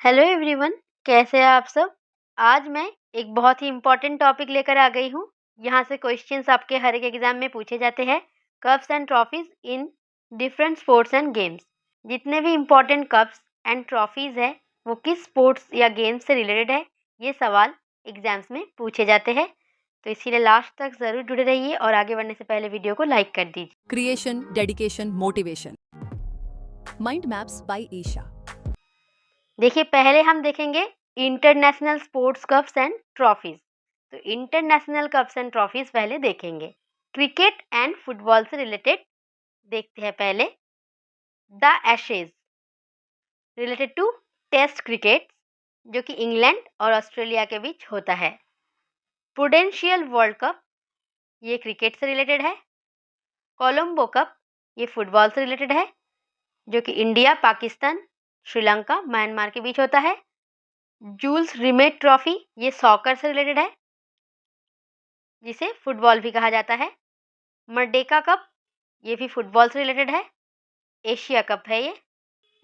Hello everyone, कैसे हैं आप सब। आज मैं एक बहुत ही इम्पोर्टेंट टॉपिक लेकर आ गई हूँ। यहाँ से क्वेश्चंस आपके हर एक एग्जाम में पूछे जाते हैं। Cups and trophies in different sports and games. जितने भी इम्पोर्टेंट कप्स एंड ट्रॉफीज है वो किस स्पोर्ट्स या गेम्स से रिलेटेड है, ये सवाल एग्जाम्स में पूछे जाते हैं। तो इसीलिए लास्ट तक ज़रूर जुड़े रहिए और आगे बढ़ने से पहले वीडियो को लाइक कर दीजिए। Creation, dedication, motivation. Mind Maps by Isha. देखिए, पहले हम देखेंगे international sports cups and trophies. तो इंटरनेशनल कप्स एंड ट्रॉफीज पहले देखेंगे। क्रिकेट एंड फुटबॉल से रिलेटेड देखते हैं पहले। The Ashes related to test cricket, जो कि इंग्लैंड और ऑस्ट्रेलिया के बीच होता है। प्रूडेंशियल वर्ल्ड कप, ये क्रिकेट से रिलेटेड है। कोलंबो कप, ये फुटबॉल से रिलेटेड है, जो कि इंडिया, पाकिस्तान, श्रीलंका, म्यांमार के बीच होता है। जूल्स रिमेट ट्रॉफी, ये सॉकर से रिलेटेड है, जिसे फुटबॉल भी कहा जाता है। मर्डेका कप, ये भी फुटबॉल से रिलेटेड है। एशिया कप है ये।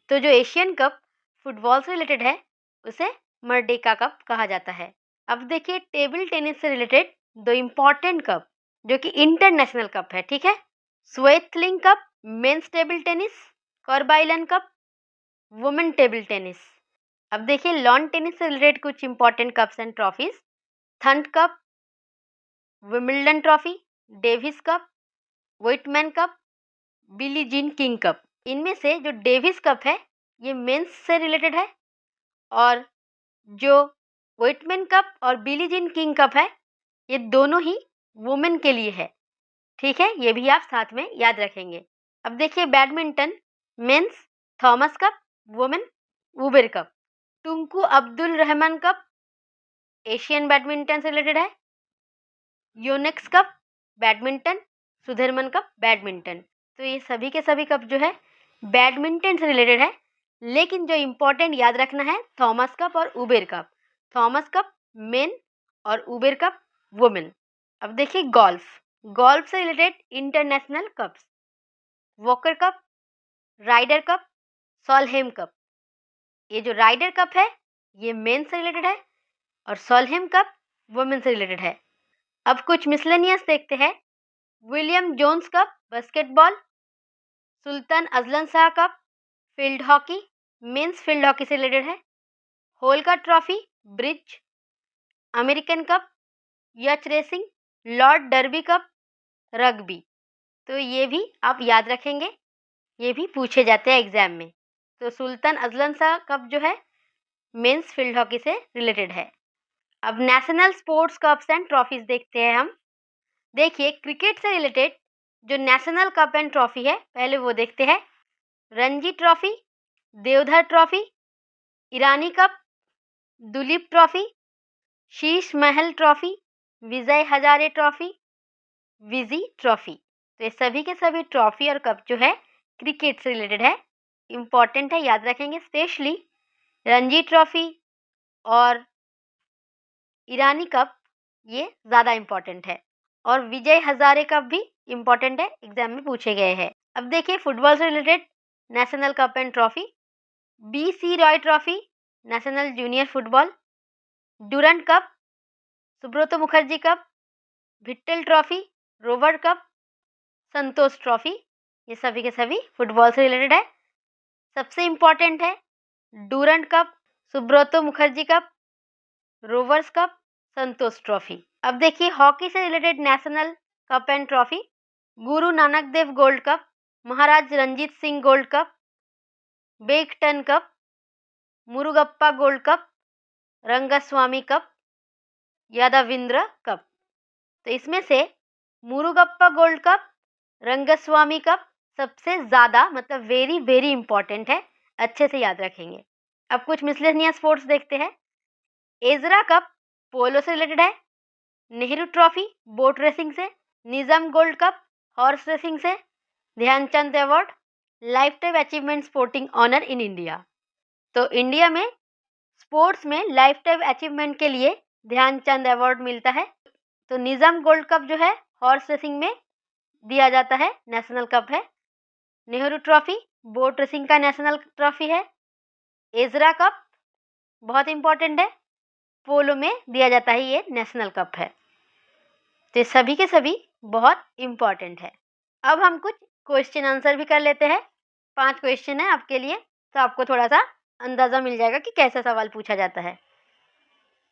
तो जो एशियन कप फुटबॉल से रिलेटेड है उसे मर्डेका कप कहा जाता है। अब देखिए, टेबल टेनिस से रिलेटेड दो इम्पॉर्टेंट कप, जो कि इंटरनेशनल कप है, ठीक है। Swaythling cup men's table tennis, Corbillon cup women table tennis. अब देखिए, लॉन टेनिस से रिलेटेड कुछ इंपॉर्टेंट कप्स एंड ट्रॉफीज। थंड cup, Wimbledon trophy, Davis cup, Whitman cup, Billie Jean King cup. इनमें से जो डेविस कप है ये मेंस से रिलेटेड है, और जो व्हिटमैन कप और बिली जीन किंग कप है ये दोनों ही वुमेन के लिए है, ठीक है। ये भी आप साथ में याद रखेंगे। अब देखिए, badminton men's Thomas cup, women Uber cup. Tunku Abdul Rahman cup Asian badminton से रिलेटेड है। Yonex cup badminton, Sudirman cup badminton. तो ये सभी के सभी कप जो है बैडमिंटन से रिलेटेड है। लेकिन जो इम्पोर्टेंट याद रखना है, थॉमस कप और Uber cup. Thomas cup men और उबेर कप वुमेन। अब देखिए, गोल्फ से related international cups. Walker cup, Ryder cup, Solheim cup. ये जो राइडर कप है ये मेन से रिलेटेड है, और सॉलहेम कप वुमेन से रिलेटेड है। अब कुछ मिसलेनियस देखते हैं। William Jones cup basketball, Sultan Azlan Shah cup field hockey, men's field hockey से रिलेटेड है। Holkar trophy bridge, American cup yacht racing, Lord Derby cup rugby. तो ये भी आप याद रखेंगे, ये भी पूछे जाते हैं एग्जाम में। तो सुल्तान अजलन शाह कप जो है मेंस फील्ड हॉकी से रिलेटेड है। अब national sports cups and trophies देखते हैं हम। देखिए, क्रिकेट से रिलेटेड जो नेशनल कप एंड ट्रॉफी है पहले वो देखते हैं। रणजी ट्रॉफी, देवधर ट्रॉफी, ईरानी cup, Duleep trophy, Sheesh Mahal trophy, Vijay Hazare trophy, विजी ट्रॉफी। तो ये सभी के सभी ट्रॉफी और कप जो है क्रिकेट से रिलेटेड है, इम्पॉर्टेंट है, याद रखेंगे। स्पेशली रणजी ट्रॉफी और ईरानी कप ये ज़्यादा इम्पॉर्टेंट है, और विजय हजारे कप भी इम्पॉर्टेंट है, एग्जाम में पूछे गए हैं। अब देखिए, फुटबॉल से related national cup and trophy. BC Roy trophy national junior football, Durand cup, Subroto Mukherjee cup, Vittal trophy, Rover cup, Santosh trophy. ये सभी के सभी फुटबॉल से रिलेटेड है। सबसे इम्पॉर्टेंट है Durand cup, Subroto Mukherjee cup, Rovers cup, Santosh trophy. अब देखिए, हॉकी से related national cup and trophy. Guru Nanak Dev gold cup, Maharaj Ranjit Singh gold cup, Beighton cup, Murugappa gold cup, Rangaswamy cup, Yadavindra cup. तो इसमें से Murugappa gold cup, Rangaswamy cup सबसे ज़्यादा मतलब वेरी वेरी इंपॉर्टेंट है, अच्छे से याद रखेंगे। अब कुछ मिसलेनियस स्पोर्ट्स देखते हैं। एजरा कप पोलो से रिलेटेड है। नेहरू ट्रॉफी बोट रेसिंग से। Nizam gold cup horse racing से। Dhyan Chand award lifetime achievement sporting honour in India. तो इंडिया में स्पोर्ट्स में लाइफ टाइम अचीवमेंट के लिए ध्यानचंद अवार्ड मिलता है। तो निज़ाम गोल्ड कप जो है हॉर्स रेसिंग में दिया जाता है, नेशनल कप है। नेहरू ट्रॉफी बोट रेसिंग का नेशनल ट्रॉफी है। एजरा कप बहुत इंपॉर्टेंट है, पोलो में दिया जाता है, ये नेशनल कप है। तो सभी के सभी बहुत इंपॉर्टेंट है। अब हम कुछ क्वेश्चन आंसर भी कर लेते हैं। 5 क्वेश्चन है आपके लिए, तो आपको थोड़ा सा अंदाजा मिल जाएगा कि कैसा सवाल पूछा जाता है।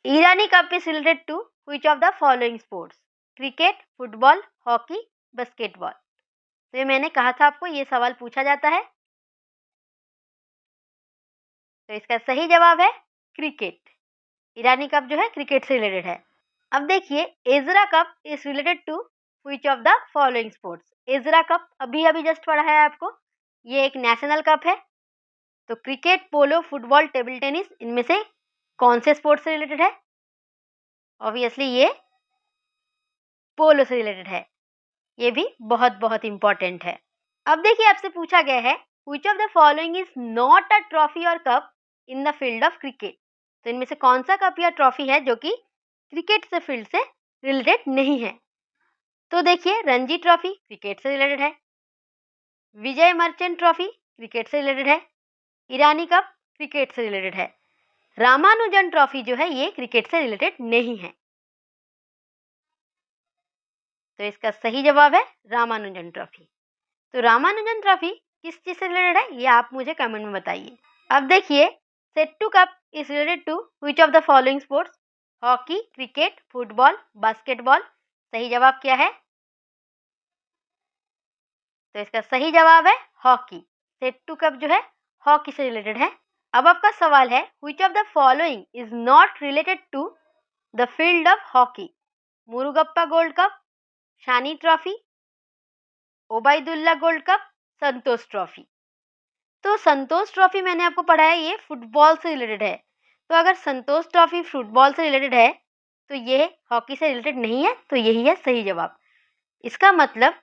Irani cup is related to which of the following sports? Cricket, football, hockey, basketball. तो ये मैंने कहा था आपको, ये सवाल पूछा जाता है। तो इसका सही जवाब है क्रिकेट। ईरानी कप जो है क्रिकेट से रिलेटेड है। अब देखिए, Ezra cup is related to which of the following sports? Ezra cup अभी अभी जस्ट पढ़ा है आपको, ये एक नेशनल कप है। तो क्रिकेट, पोलो, फुटबॉल, टेबल टेनिस, इनमें से कौन से स्पोर्ट्स से रिलेटेड है? ऑब्वियसली ये पोलो से रिलेटेड है। ये भी बहुत बहुत इंपॉर्टेंट है। अब देखिए, आपसे पूछा गया है which of the following is not a trophy और cup in the field of cricket? तो इनमें से कौन सा कप या ट्रॉफी है जो कि क्रिकेट से फील्ड से रिलेटेड नहीं है? तो देखिए, रणजी ट्रॉफी क्रिकेट से रिलेटेड है, विजय मर्चेंट ट्रॉफी क्रिकेट से रिलेटेड है, ईरानी कप क्रिकेट से रिलेटेड है, रामानुजन ट्रॉफी जो है ये क्रिकेट से रिलेटेड नहीं है। तो इसका सही जवाब है रामानुजन ट्रॉफी। तो रामानुजन ट्रॉफी किस चीज से रिलेटेड है, ये आप मुझे कमेंट में बताइए। अब देखिए, सेट्टू cup is related to which of the following sports? Hockey, cricket, football, basketball. सही जवाब क्या है? तो इसका सही जवाब है हॉकी। सेट्टू कप जो है हॉकी से रिलेटेड है। अब आपका सवाल है which of the following is not related to the field of hockey? Murugappa gold cup, शानी trophy, Obaidullah gold cup, Santosh trophy. तो संतोष ट्रॉफी मैंने आपको पढ़ा है, ये फुटबॉल से रिलेटेड है। तो अगर संतोष ट्रॉफी फुटबॉल से रिलेटेड है तो ये हॉकी से रिलेटेड नहीं है, तो यही है सही जवाब। इसका मतलब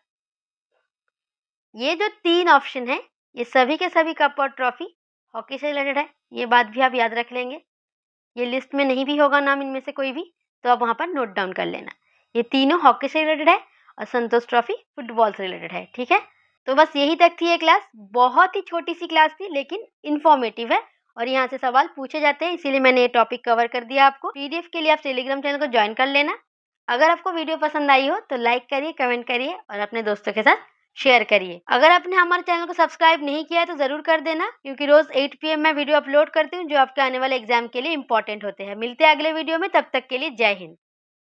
ये जो 3 ऑप्शन है, ये सभी के सभी कप और ट्रॉफी हॉकी से रिलेटेड है। ये बात भी आप याद रख लेंगे। ये लिस्ट में नहीं भी होगा नाम इनमें से कोई भी, तो आप वहाँ पर नोट डाउन कर लेना। ये तीनों हॉकी से रिलेटेड है और संतोष ट्रॉफी फुटबॉल से रिलेटेड है। ठीक है, तो बस यही तक थी ये क्लास। बहुत ही छोटी सी क्लास थी लेकिन इन्फॉर्मेटिव है और यहाँ से सवाल पूछे जाते हैं, इसीलिए मैंने ये टॉपिक कवर कर दिया आपको। पीडीएफ के लिए आप टेलीग्राम चैनल को ज्वाइन कर लेना। अगर आपको वीडियो पसंद आई हो तो लाइक करिए, कमेंट करिए और अपने दोस्तों के साथ शेयर करिए। अगर आपने हमारे चैनल को सब्सक्राइब नहीं किया है तो जरूर कर देना, क्योंकि रोज 8 PM मैं वीडियो अपलोड करती हूँ जो आपके आने वाले एग्जाम के लिए इंपॉर्टेंट होते हैं। मिलते हैं अगले वीडियो में, तब तक के लिए जय हिंद।